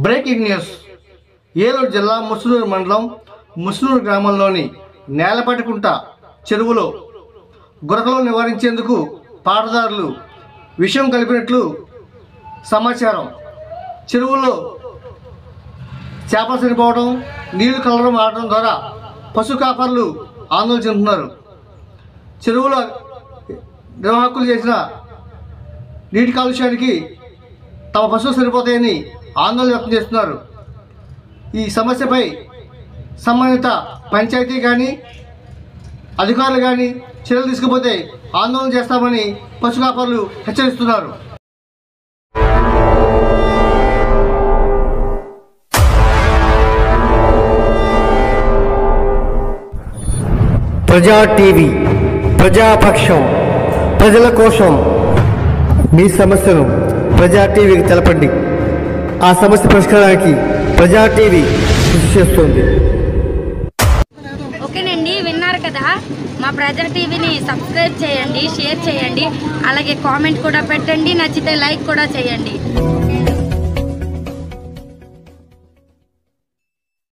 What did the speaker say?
Breaking news. Eluru జిల్లా ముసునూరు మండలం ముసునూరు గ్రామంలోని నేలపటికుంట చెరువులో గురకలు నివారించేందుకు పాటదారులు విషయం కలిపినట్లు సమాచారం. చెరువుల్లో చేపలు చనిపోవడం, నీళ్లు కలవడం ఆడటం ద్వారా పశు కాపర్లు ఆందోళన చెందుతున్నారు. చెరువులో నిర్వాహకులు చేసిన నీటి కాలుష్యానికి తమ పశువులు సరిపోతాయని ఆందోళన వ్యక్తం చేస్తున్నారు. ఈ సమస్యపై సంబంధిత పంచాయతీ కానీ అధికారులు కానీ చర్యలు తీసుకుపోతే ఆందోళన చేస్తామని పశు కాపర్లు హెచ్చరిస్తున్నారు. ప్రజా టీవీ, ప్రజాపక్షం, ప్రజల కోసం. మీ సమస్యను ప్రజా టీవీకి తెలపండి. ఆ సమస్య పరిష్కారానికి ప్రజా టీవీ కృషి చేస్తుంది. ఓకేనండి, విన్నారు కదా. మా ప్రజా టీవీని సబ్స్క్రైబ్ చేయండి, షేర్ చేయండి, అలాగే కామెంట్ కూడా పెట్టండి, నచ్చితే లైక్ కూడా చేయండి.